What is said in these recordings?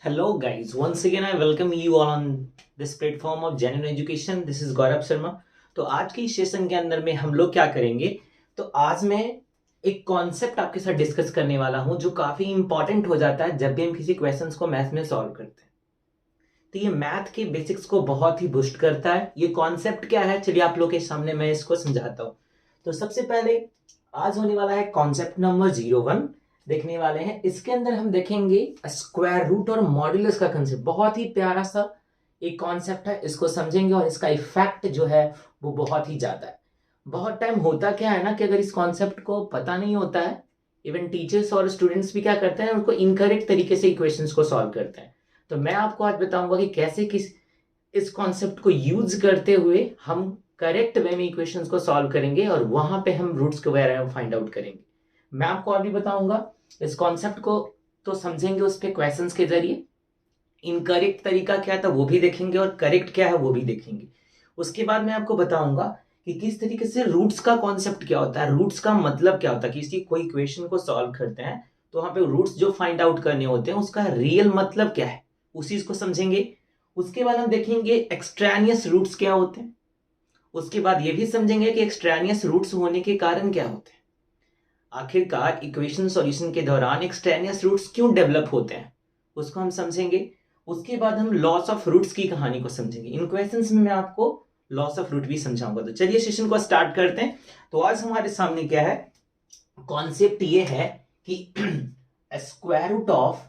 Hello guys, once again I welcome you all on this platform of Genuine Education. This is Gaurav Sharma. तो आज के इस session के अंदर में हम लोग क्या करेंगे, तो आज मैं एक कॉन्सेप्ट आपके साथ डिस्कस करने वाला हूं जो काफी इंपॉर्टेंट हो जाता है जब भी हम किसी क्वेश्चंस को मैथ में सॉल्व करते हैं। तो ये मैथ के बेसिक्स को बहुत ही बूस्ट करता है। ये कॉन्सेप्ट क्या है, चलिए आप लोग के सामने मैं इसको समझाता हूँ। तो सबसे पहले आज होने वाला है कॉन्सेप्ट नंबर 01 देखने वाले हैं। इसके अंदर हम देखेंगे स्क्वायर रूट और मॉड्यूलस का कंसेप्ट। बहुत ही प्यारा सा एक कॉन्सेप्ट है, इसको समझेंगे और इसका इफेक्ट जो है वो बहुत ही ज्यादा है। बहुत टाइम होता क्या है ना कि अगर इस कॉन्सेप्ट को पता नहीं होता है, इवन टीचर्स और स्टूडेंट्स भी क्या करते हैं, उनको इनकरेक्ट तरीके से इक्वेशंस को सॉल्व करते हैं। तो मैं आपको आज बताऊंगा कि कैसे इस कॉन्सेप्ट को यूज करते हुए हम करेक्ट वे में इक्वेशंस को सॉल्व करेंगे और वहां पे हम रूट्स के बारे में फाइंड आउट करेंगे। मैं आपको अभी बताऊंगा इस कॉन्सेप्ट को तो समझेंगे उस पे क्वेश्चंस के जरिए। इनकरेक्ट तरीका क्या था वो भी देखेंगे और करेक्ट क्या है वो भी देखेंगे। उसके बाद मैं आपको बताऊंगा कि किस तरीके से रूट्स का कॉन्सेप्ट क्या होता है, रूट्स का मतलब क्या होता है। किसी कोई इक्वेशन को सॉल्व करते हैं तो वहां पे रूट्स जो फाइंड आउट करने होते हैं उसका रियल मतलब क्या है, उस चीज को समझेंगे। उसके बाद हम देखेंगे एक्सट्रानियस रूट्स क्या होते हैं। उसके बाद ये भी समझेंगे कि एक्सट्रानियस रूट्स होने के कारण क्या होते हैं। आखिरकार इक्वेशन सॉल्यूशन के दौरान एक्सट्रानियस रूट्स क्यों डेवलप होते हैं उसको हम समझेंगे। उसके बाद हम लॉस ऑफ रूट्स की कहानी को समझेंगे। इन क्वेश्चंस में मैं आपको लॉस ऑफ रूट भी समझाऊंगा। तो चलिए सेशन को स्टार्ट करते हैं। तो आज हमारे सामने क्या है, कॉन्सेप्ट ये है कि square root of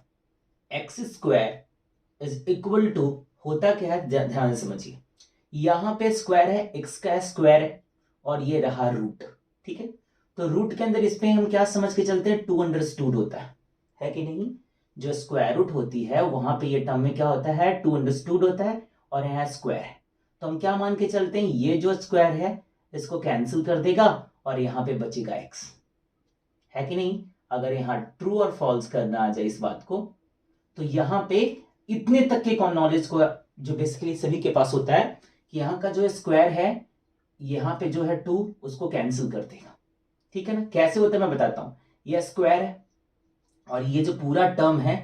x square is equal to होता क्या है, ध्यान से समझिए। यहां पे स्क्वायर है, एक्स का स्क्वायर है और ये रहा रूट। ठीक है, तो रूट के अंदर इस पे हम क्या समझ के चलते हैं, टू अंडरस्टूड होता है कि नहीं। जो स्क्वायर रूट होती है वहां पे ये टर्म में क्या होता है, टू अंडरस्टूड होता है और यहाँ स्क्वायर है। तो हम क्या मान के चलते हैं, ये जो स्क्वायर है इसको कैंसिल कर देगा और यहाँ पे बचेगा एक्स, है कि नहीं। अगर यहाँ ट्रू और फॉल्स करना आ जाए इस बात को, तो यहाँ पे इतने तक के नॉलेज को जो बेसिकली सभी के पास होता है कि यहाँ का जो स्क्वायर है यहाँ पे जो है टू उसको कैंसिल कर देगा। ठीक है ना, कैसे होता है मैं बताता हूं। ये स्क्वायर है और ये जो पूरा टर्म है,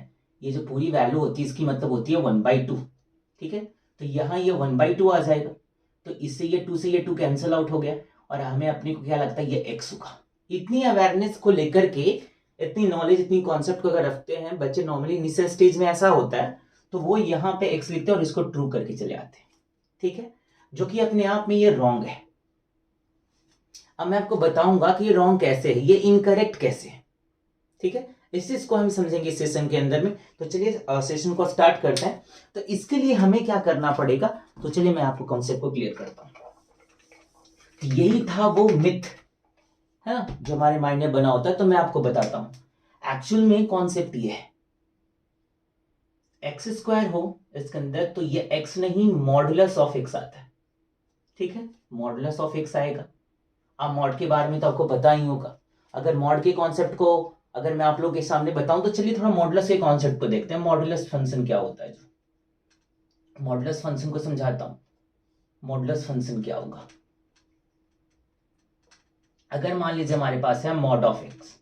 ये जो पूरी वैल्यू होती है इसकी मतलब होती है 1/2। ठीक है, तो यहाँ ये 1/2 आ जाएगा। तो इससे ये टू से ये टू कैंसिल आउट हो गया और हमें अपने को क्या लगता है, ये एक्स होगा। इतनी अवेयरनेस को लेकर के, इतनी नॉलेज, इतनी कॉन्सेप्ट को अगर रखते हैं बच्चे नॉर्मली इनिशियल स्टेज में ऐसा होता है तो वो यहाँ पे एक्स लिखते हैं और इसको ट्रू करके चले आते हैं। ठीक है, जो कि अपने आप में ये रॉन्ग है। अब मैं आपको बताऊंगा कि ये रॉन्ग कैसे है, ये इनकरेक्ट कैसे है। ठीक है, इस चीज को हम समझेंगे सेशन के अंदर में। तो चलिए सेशन को स्टार्ट करते हैं। तो इसके लिए हमें क्या करना पड़ेगा, तो चलिए मैं आपको कॉन्सेप्ट को क्लियर करता हूं। यही था वो मिथ है ना जो हमारे माइंड में बना होता है। तो मैं आपको बताता हूं एक्चुअल में कॉन्सेप्ट ये है, एक्स स्क्वायर हो इसके अंदर तो ये एक्स नहीं मॉडुलस ऑफ एक्स आता है। ठीक है, मॉडुलस ऑफ एक्स आएगा। अब मॉड के बारे में तो आपको पता ही होगा। अगर मॉड के कॉन्सेप्ट को अगर मैं आप लोग के सामने बताऊं तो चलिए थोड़ा मॉडुलस के कॉन्सेप्ट को देखते हैं। मॉडुलस फंक्शन क्या होता है, जो मॉडुलस फंक्शन को समझाता हूं। मॉडुलस फंक्शन क्या होगा, अगर मान लीजिए हमारे पास है मॉड ऑफ एक्स,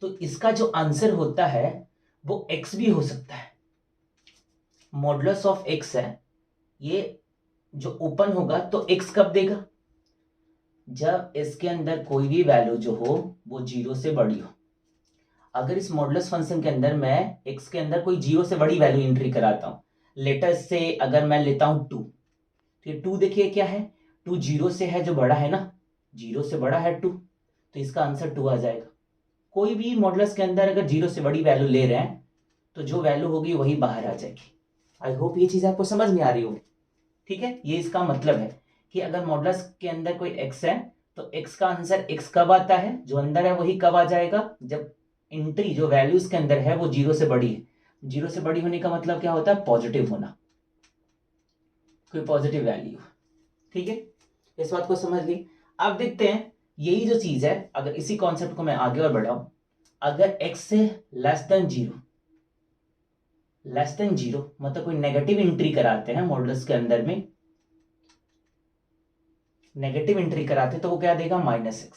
तो इसका जो आंसर होता है वो एक्स भी हो सकता है। मॉडुलस ऑफ एक्स है, ये जो ओपन होगा तो एक्स कब देगा, जब इसके अंदर कोई भी वैल्यू जो हो वो जीरो से बड़ी हो। अगर इस मॉडुलस फंक्शन के अंदर मैं एक्स के अंदर कोई जीरो से बड़ी वैल्यू एंट्री कराता हूं, लेटर से अगर मैं लेता हूं टू, तो ये टू देखिए क्या है, टू जीरो से है जो बड़ा है ना, जीरो से बड़ा है टू, तो इसका आंसर टू आ जाएगा। कोई भी मॉडुलस के अंदर अगर जीरो से बड़ी वैल्यू ले रहे हैं तो जो वैल्यू होगी वही बाहर आ जाएगी। आई होप ये चीज आपको समझ में आ रही होगी। ठीक है, ये इसका मतलब है कि अगर मॉडुलस के अंदर कोई एक्स है तो एक्स का आंसर एक्स कब आता है, जो अंदर है वही कब आ जाएगा, जब एंट्री जो वैल्यूज के अंदर है वो जीरो से बड़ी है। जीरो से बड़ी होने का मतलब क्या होता है, पॉजिटिव होना, कोई पॉजिटिव वैल्यू। ठीक है, इस बात को समझ ली। अब देखते हैं यही जो चीज है, अगर इसी कॉन्सेप्ट को मैं आगे और बढ़ाऊं, अगर x से लेस देन जीरो मतलब कोई नेगेटिव एंट्री कराते हैं मॉडुलस के अंदर में, नेगेटिव एंट्री कराते तो वो क्या देगा, -x।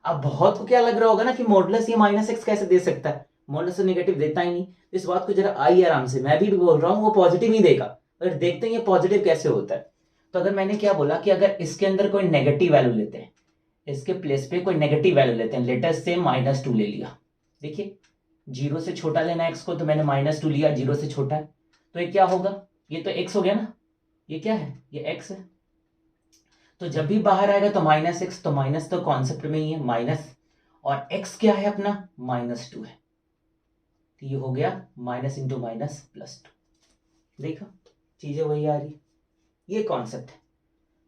अब बहुत को क्या लग रहा होगा ना कि मॉडुलस ये -x कैसे दे सकता है, मॉडुलस नेगेटिव देता ही नहीं। इस बात को जरा आई आराम से, मैं भी बोल रहा हूँ वो पॉजिटिव ही देगा, अगर देखते हैं ये पॉजिटिव कैसे होता है। तो अगर मैंने क्या बोला कि अगर इसके अंदर कोई नेगेटिव वैल्यू लेते हैं, इसके प्लेस पे कोई नेगेटिव वैल्यू लेते हैं, लेटेस्ट से -2 ले लिया, देखिए 0 से छोटा लेना x को, तो मैंने -2 लिया, 0 से छोटा है, तो ये क्या होगा, ये तो x हो गया ना, ये क्या है, ये x है। तो जब भी बाहर आएगा तो -x, तो माइनस तो कॉन्सेप्ट में ही है माइनस, और x क्या है अपना, -2 है, तो ये हो गया माइनस इंटू माइनस +2। देखा चीजें वही आ रही, ये कॉन्सेप्ट है।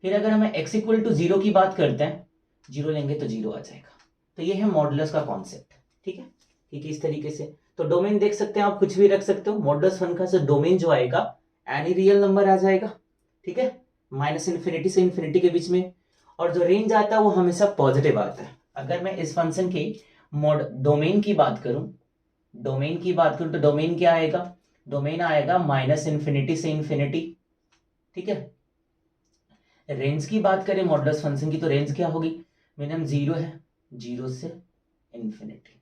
फिर अगर हमें x इक्वल टू 0 की बात करते हैं, 0 लेंगे तो 0 आ जाएगा, तो ये है मॉडुलस का कॉन्सेप्ट। ठीक है, ठीक है, इस तरीके से। तो डोमेन देख सकते हैं आप, कुछ भी रख सकते हो, मॉडुलस फंक्शन का डोमेन जो आएगा एनी रियल नंबर आ जाएगा। ठीक है, -∞ से इन्फिनिटी के बीच में, और जो रेंज आता है वो हमेशा पॉजिटिव आता है। अगर मैं इस फंक्शन के डोमेन की बात करूं, तो डोमेन क्या आएगा, डोमेन आएगा -∞ से इन्फिनिटी। ठीक है, रेंज की बात करें मॉडुलस फंक्शन की, तो रेंज क्या होगी, मिनिमम 0 है, 0 से इन्फिनिटी।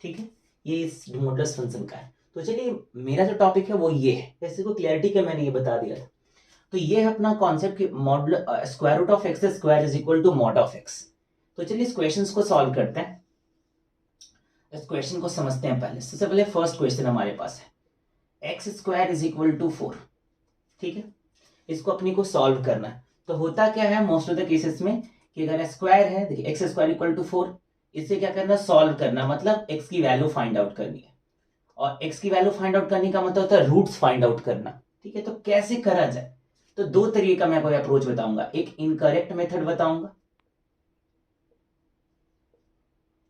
ठीक है, ये इस मॉडुलस फंक्शन का है। तो चलिए मेरा जो टॉपिक है वो ये है, जैसे को क्लैरिटी का मैंने ये बता दिया था। तो ये है अपना कॉन्सेप्ट कि square root of x square is equal to mod of x. तो चलिए इस क्वेश्चन को सॉल्व करते हैं, इस क्वेश्चन को समझते हैं। पहले सबसे पहले फर्स्ट क्वेश्चन हमारे पास है x square is equal to 4। ठीक है, इसको अपनी को सॉल्व करना है। तो होता क्या है मोस्ट ऑफ द केसेस में कि अगर स्क्वायर है, देखिए एक्स स्क्वायर इक्वल टू 4, इससे क्या करना, सॉल्व करना, मतलब एक्स की वैल्यू फाइंड आउट करनी है, और एक्स की वैल्यू फाइंड आउट करने का मतलब होता है रूट्स फाइंड आउट करना। ठीक है, तो कैसे करा जाए, तो दो तरीके का मैं कोई अप्रोच बताऊंगा, एक इनकरेक्ट मेथड बताऊंगा,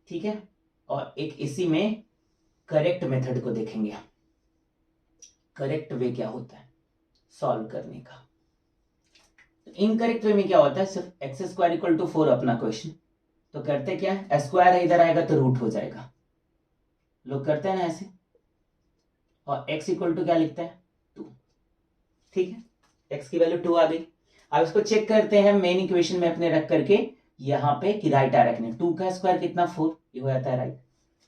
ठीक है, और एक इसी में करेक्ट मेथड को देखेंगे। करेक्ट वे क्या होता है सॉल्व करने का, इनकरेक्ट वे में क्या होता है, सिर्फ एक्स स्क्वायर इक्वल टू 4 अपना क्वेश्चन, तो करते क्या है, स्क्वायर है इधर आएगा तो रूट हो जाएगा, लोग करते हैं ना ऐसे, और x इक्वल टू क्या लिखते हैं 2। ठीक है, x की वैल्यू 2 आ गई। अब इसको चेक करते हैं मेन इक्वेशन में अपने रख करके यहाँ पे कि राइट आ रखने, 2 का स्क्वायर कितना 4, ये हो जाता है राइट।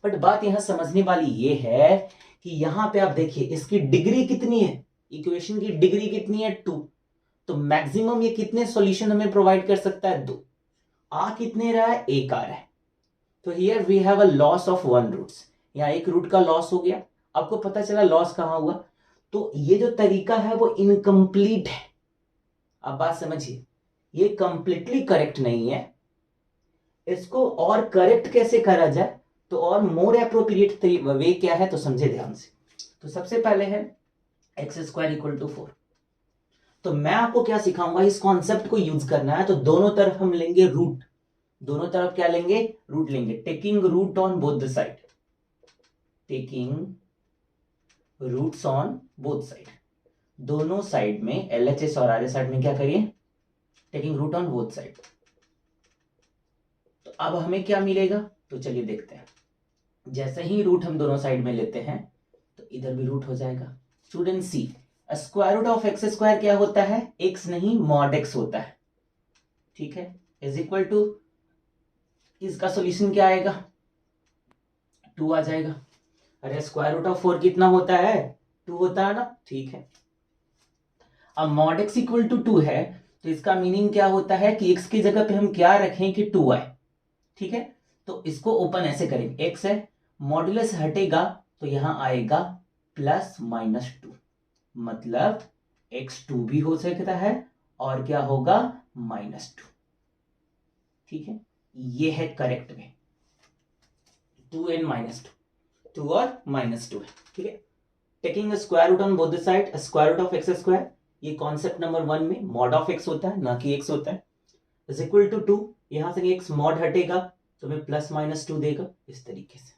बट बात यहाँ समझने वाली ये है कि यहाँ पे आप देखिए इसकी डिग्री कितनी है, इक्वेशन की डिग्री कितनी है 2, तो मैक्सिमम ये कितने सॉल्यूशन हमें प्रोवाइड कर सकता है 2, आ कितने रहा है 1 आ रहा है, तो here we have a loss of 1 roots, यहाँ एक रूट का लॉस हो गया। आपको पता चला लॉस कहां हुआ, तो ये जो तरीका है वो इनकम्प्लीट है। अब बात समझिए, ये कंप्लीटली करेक्ट नहीं है, इसको और करेक्ट कैसे करा जाए, तो और मोर एप्रोप्रिएट वे क्या है, तो समझे ध्यान से। तो सबसे पहले है एक्स स्क्वायर इक्वल टू 4, तो मैं आपको क्या सिखाऊंगा, इस कॉन्सेप्ट को यूज करना है, तो दोनों तरफ हम लेंगे रूट, दोनों तरफ क्या लेंगे, रूट लेंगे, taking root on both the side, taking roots on both side, दोनों साइड में LHS और RHS साइड में क्या करिए, taking root on both side. तो अब हमें क्या मिलेगा, तो चलिए देखते हैं, जैसे ही रूट हम दोनों साइड में लेते हैं तो इधर भी रूट हो जाएगा। Student see, square root of x square क्या होता है, एक्स नहीं मॉड एक्स होता है। ठीक है, इज इक्वल टू, इसका सॉल्यूशन क्या आएगा 2 आ जाएगा। अरे स्क्वायर रूट ऑफ 4 कितना होता है 2 होता है ना, ठीक है। अब मॉड एक्स इक्वल टू 2 है, तो इसका मीनिंग क्या होता है कि x की जगह पे हम क्या रखें कि 2 आए। ठीक है, तो इसको ओपन ऐसे करेंगे, x है, मॉड्यूलस हटेगा तो यहां आएगा +-2, मतलब x2 भी हो सकता है और क्या होगा -2। ठीक है, ये है करेक्ट में 2 and -2, 2 और -2 है। ठीक है, taking square root on both the side, square root of x square, ये कॉन्सेप्ट नंबर 1 में मॉड ऑफ एक्स होता है ना कि x होता है, इज इक्वल टू 2, यहां से x मॉड हटेगा तो हमें +-2 देगा इस तरीके से।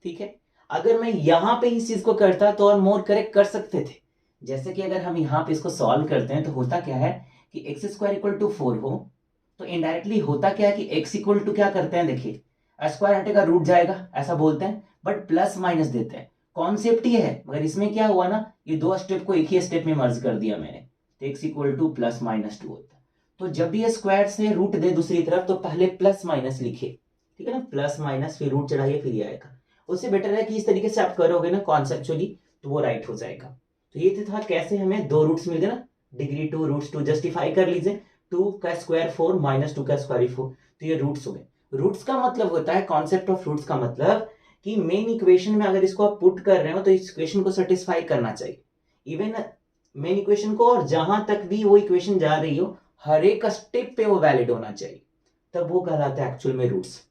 ठीक है, अगर मैं यहां पे इस चीज को करता तो और मोर करेक्ट कर सकते थे, जैसे कि अगर हम यहां पे इसको सॉल्व करते हैं तो होता क्या है कि एक्स स्क्वायर इक्वल टू 4 हो, तो इनडायरेक्टली होता क्या है कि x इक्वल टू क्या करते हैं, देखिए स्क्वायर हटेगा रूट जाएगा ऐसा बोलते हैं, बट +- देते हैं, कॉन्सेप्ट ये है। मगर इसमें क्या हुआ ना, ये दो स्टेप को एक ही स्टेप में मर्ज कर दिया मैंने, तो x इक्वल टू +-2 होता है। तो जब भी ये स्क्वायर से रूट दे दूसरी तरफ तो पहले +- लिखे, ठीक है ना, +- फिर रूट चढ़ाइए फिर ये आएगा, उससे बेटर है कि इस तरीके से आप करोगे ना कॉन्सेप्चुअली, तो वो राइट हो जाएगा। तो ये था कैसे हमें दो रूट्स मिल गए ना, डिग्री 2 रूट्स 2 जस्टिफाई कर लीजिए, 2 का स्क्वायर 4 माइनस 2 का स्क्वायर 4, तो ये रूट्स हो गए। रूट्स का मतलब होता है, कॉन्सेप्ट ऑफ रूट्स का मतलब कि मेन इक्वेशन में अगर इसको आप पुट कर रहे हो तो इस इक्वेशन को सेटिस्फाई करना चाहिए, इवन मेन इक्वेशन को, और जहां तक भी वो इक्वेशन जा रही हो हर एक स्टेप पे वो वैलिड होना चाहिए, तब वो कहलाता है एक्चुअल में रूट्स।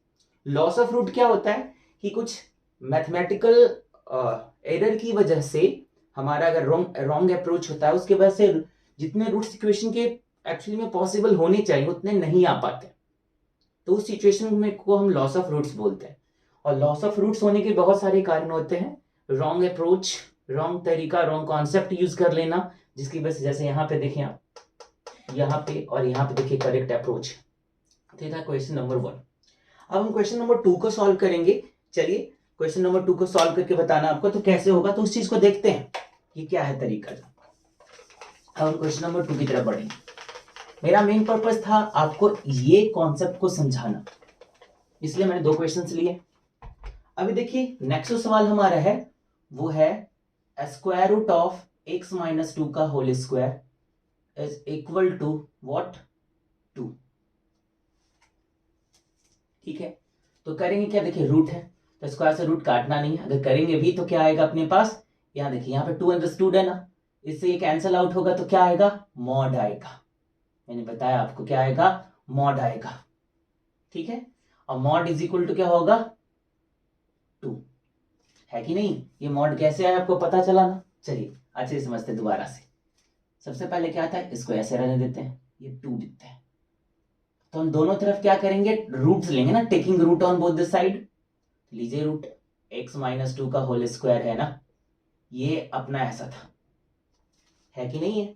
लॉस ऑफ रूट क्या होता है कि कुछ मैथमेटिकल एरर की वजह से हमारा अगर रॉन्ग अप्रोच होता है, उसके वजह से जितने रूट्स इक्वेशन के एक्चुअली में पॉसिबल होने चाहिए उतने नहीं आ पाते, तो उस सिचुएशन में को हम लॉस ऑफ रूट्स बोलते हैं। और लॉस ऑफ रूट्स होने के बहुत सारे कारण होते हैं, रॉन्ग अप्रोच, रॉन्ग तरीका, रॉन्ग कॉन्सेप्ट यूज कर लेना, जिसकी वजह से जैसे यहाँ पे देखें आप, यहाँ पे और यहाँ पे देखिए करेक्ट अप्रोच। तो था क्वेश्चन नंबर 1। अब हम क्वेश्चन नंबर 2 को सॉल्व करेंगे। चलिए क्वेश्चन नंबर 2 को सॉल्व करके बताना आपको तो कैसे होगा, तो उस चीज को देखते हैं कि क्या है तरीका। अब हम क्वेश्चन नंबर 2 की तरफ बढ़ेंगे। मेरा मेन पर्पस था आपको ये कॉन्सेप्ट को समझाना, इसलिए मैंने 2 क्वेश्चंस लिए। अभी देखिए नेक्स्ट जो सवाल हमारा है वो है square root of x minus 2 का whole square is equal to what, 2। ठीक है, तो करेंगे क्या, देखिए रूट है तो स्क्वायर से रूट काटना नहीं है, अगर करेंगे भी तो क्या आएगा अपने पास, यहाँ देखिए यहाँ पे 2 अंडरस्टूड है ना, इससे ये कैंसिल आउट होगा तो क्या आएगा, मॉड आएगा। मैंने बताया आपको क्या आएगा, मॉड आएगा। ठीक है, और मॉड इज इक्वल टू क्या होगा, 2 है कि नहीं। ये मॉड कैसे आया आपको पता चला ना, चलिए अच्छे से समझते दोबारा से। सबसे पहले क्या था, इसको ऐसे रहने देते हैं, ये 2 लिखते हैं, तो हम दोनों तरफ क्या करेंगे, रूट्स लेंगे ना, taking root on both the side. लीजिए रूट x माइनस 2 का होल स्क्वायर है ना, ये अपना ऐसा था, है कि नहीं है।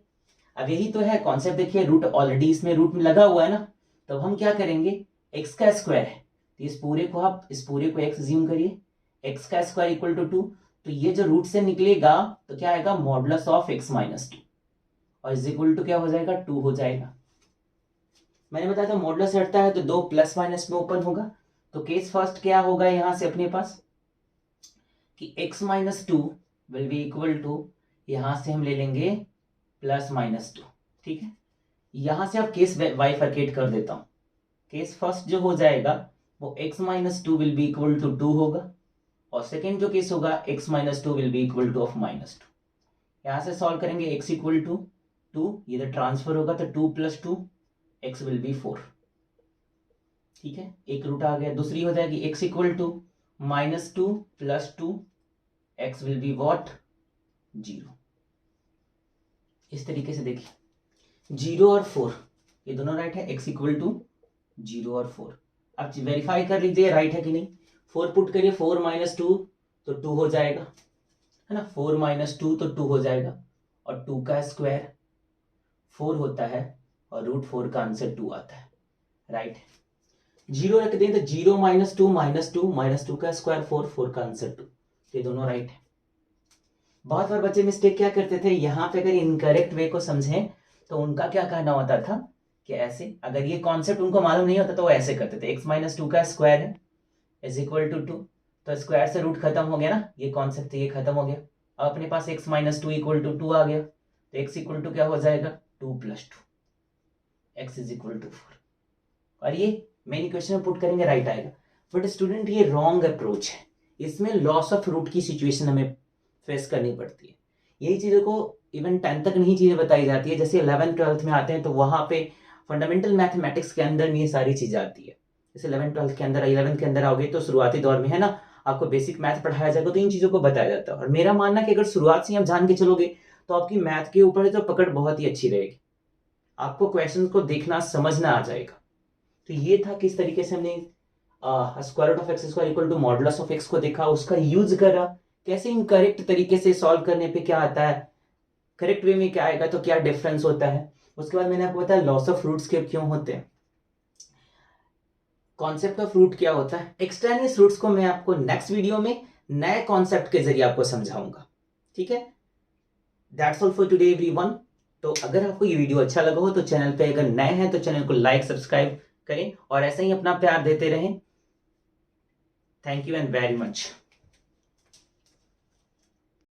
अब यही तो है कॉन्सेप्ट, देखिए रूट ऑलरेडी इसमें रूट में लगा हुआ है ना, तो हम क्या करेंगे, x का स्क्वायर है तो इस पूरे को आप इस पूरे को x ज्यूम करिए, x का स्क्वायर इक्वल टू 2, तो ये जो रूट से निकलेगा तो क्या आएगा, मॉडुलस ऑफ x माइनस 2, और इज इक्वल टू क्या हो जाएगा, 2 हो जाएगा। मैंने बताया था मॉडुलस हटता है तो 2 प्लस माइनस में ओपन होगा, तो केस फर्स्ट क्या होगा यहां से अपने पास कि x minus 2 will be equal to, यहां से हम ले लेंगे प्लस माइनस 2। ठीक है, यहां से आप केस बाइफरकेट कर देता हूं, केस फर्स्ट जो हो जाएगा वो x minus 2 will be equal to 2 होगा, और सेकेंड जो केस होगा x minus 2 will be equal to of minus 2। यहां से सॉल्व करेंगे x इक्वल टू 2, ये तो ट्रांसफर होगा तो 2 प्लस 2 x विल बी 4। ठीक है, एक रूट आ गया। दूसरी हो जाएगी x equal to minus 2 plus 2 x will be what, 0। इस तरीके से देखिए 0 और 4 ये दोनों राइट है, x इक्वल टू 0 और 4। अब वेरीफाई कर लीजिए राइट है कि नहीं, 4 पुट करिए, 4 माइनस 2 तो 2 हो जाएगा, है ना, 4 माइनस 2 तो 2 हो जाएगा, और 2 का स्क्वायर 4 होता है, और रूट 4 का आंसर 2 आता है, राइट है। 0 रख दें तो 0 माइनस 2 माइनस 2 माइनस 2 का स्क्वायर 4, 4 का आंसर 2, ये दोनों राइट है। बहुत बार बच्चे मिस्टेक क्या करते थे, यहाँ पे अगर इनकरेक्ट वे को समझें तो उनका क्या कहना होता था कि ऐसे, अगर ये कॉन्सेप्ट उनको मालूम नहीं होता तो वो ऐसे करते थे, x माइनस 2 का स्क्वायर है इज इक्वल टू 2, तो स्क्वायर से रूट खत्म हो गया ना, ये कॉन्सेप्ट ये खत्म हो गया। अब अपने पास x माइनस 2 इक्वल टू 2 आ गया, तो x इक्वल टू क्या हो जाएगा, 2 plus 2, x is equal to 4, और ये मेन इक्वेशन में पुट करेंगे राइट आएगा। बट स्टूडेंट ये रॉन्ग अप्रोच है, इसमें लॉस ऑफ रूट की सिचुएशन हमें फेस करनी पड़ती है। यही चीज़ों को इवन 10th तक नहीं चीज़ें बताई जाती है, जैसे 11th 12th में आते हैं तो वहाँ पे फंडामेंटल मैथमेटिक्स के अंदर ये सारी चीज़ें आती है। जैसे 11th 12th के अंदर 11th के अंदर आओगे तो शुरुआती दौर में है ना, आपको बेसिक मैथ पढ़ाया जाएगा तो इन चीज़ों को बताया जाता है। और मेरा मानना है कि अगर शुरुआत से आप जान के चलोगे तो आपकी मैथ के ऊपर जो पकड़ बहुत ही अच्छी रहेगी, आपको क्वेश्चन को देखना समझना आ जाएगा। तो ये था किस तरीके से हमने square root of x square equal to modulus of x को देखा, उसका यूज करा, कैसे इनकरेक्ट तरीके से सॉल्व करने पे क्या आता है, करेक्ट वे में क्या आएगा तो क्या डिफरेंस होता है। उसके बाद मैंने आपको बताया लॉस ऑफ रूट्स के क्यों होते हैं, कॉन्सेप्ट ऑफ रूट क्या होता है। एक्सट्रेनियस रूट्स को मैं आपको नेक्स्ट वीडियो में नए कॉन्सेप्ट के जरिए आपको समझाऊंगा। ठीक है, that's all for today everyone. तो अगर आपको ये वीडियो अच्छा लगा हो तो चैनल पे अगर नए हैं तो चैनल को लाइक सब्सक्राइब करें और ऐसे ही अपना प्यार देते रहें। Thank you and very much.